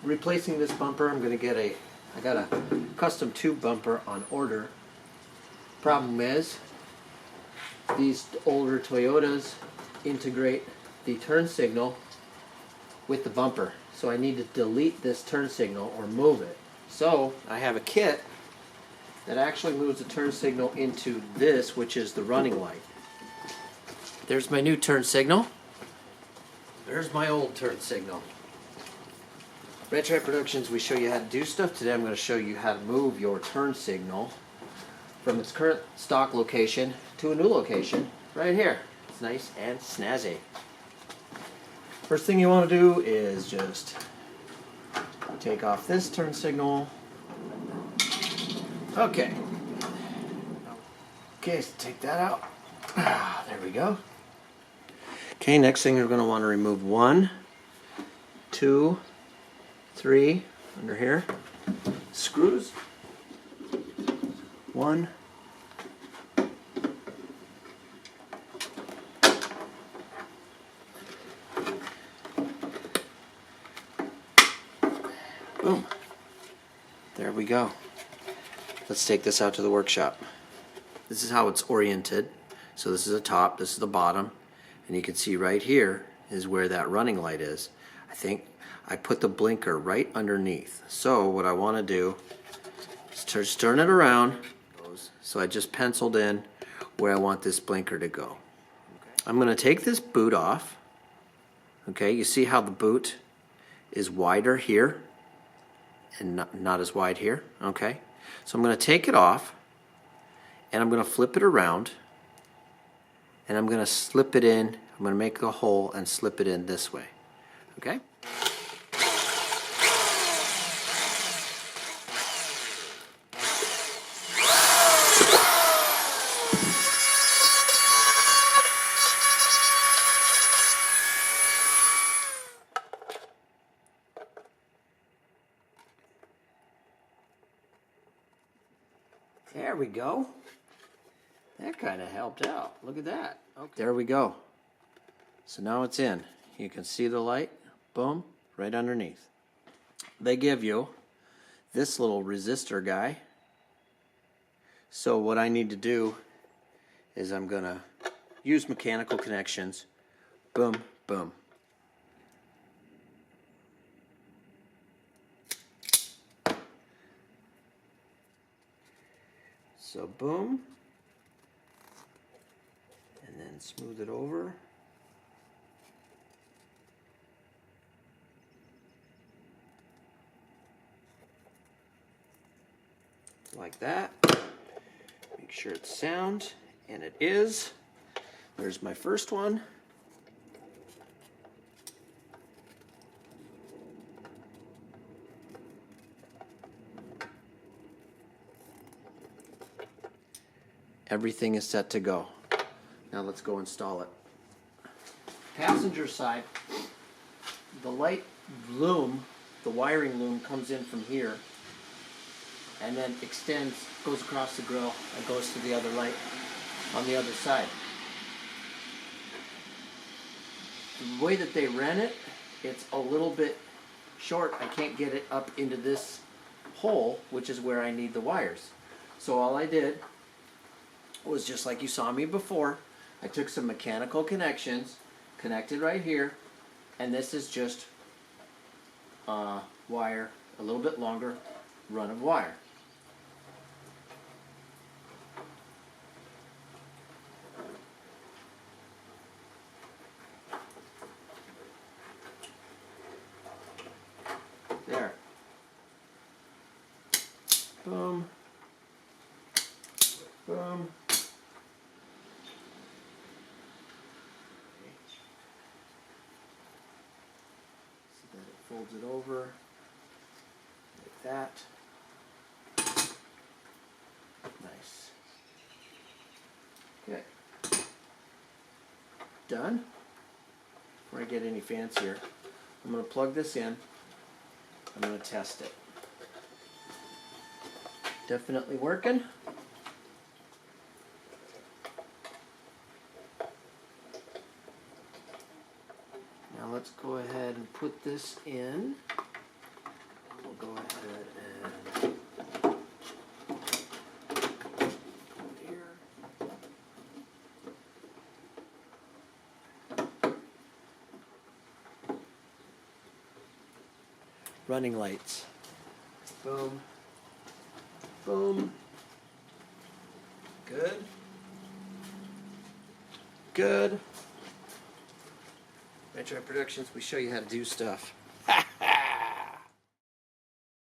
replacing this bumper. I'm going to get I got a custom tube bumper on order. Problem is, these older Toyotas integrate the turn signal with the bumper. So I need to delete this turn signal or move it. So I have a kit that actually moves the turn signal into this, which is the running light. There's my new turn signal. There's my old turn signal. Rattrap Productions, we show you how to do stuff. Today I'm going to show you how to move your turn signal from its current stock location to a new location right here. It's nice and snazzy. First thing you want to do is just take off this turn signal. Okay. Okay, so take that out. There we go. Okay, next thing you're going to want to remove 1, 2, 3 under here. Screws. 1. Boom. There we go. Let's take this out to the workshop. This is how it's oriented. So this is the top, this is the bottom, and you can see right here is where that running light is. I think I put the blinker right underneath. So what I want to do is just turn it around. So I just penciled in where I want this blinker to go. I'm going to take this boot off. Okay, you see how the boot is wider here and not as wide here? Okay, so I'm going to take it off and I'm going to flip it around and I'm going to slip it in. I'm going to make a hole and slip it in this way. Okay? There we go. That kind of helped out. Look at that. Okay. There we go. So now it's in. You can see the light. Boom. Right underneath. They give you this little resistor guy. So what I need to do is I'm going to use mechanical connections. Boom, boom. So boom, and then smooth it over. Like that. Make sure it's sound, and it is. There's my first one. Everything is set to go. Now let's go install it. Passenger side, the light loom, the wiring loom comes in from here and then extends, goes across the grill and goes to the other light on the other side. The way that they ran it, it's a little bit short. I can't get it up into this hole, which is where I need the wires. So all I did was just like you saw me before. I took some mechanical connections, connected right here, and this is just wire, a little bit longer run of wire. There. Boom. Boom. Folds it over like that. Nice. Okay. Done. Before I get any fancier, I'm going to plug this in. I'm going to test it. Definitely working. Now let's go ahead and put this in. go ahead and here. Running lights. Boom. Boom. Good. Good. Rattrap Productions, we show you how to do stuff.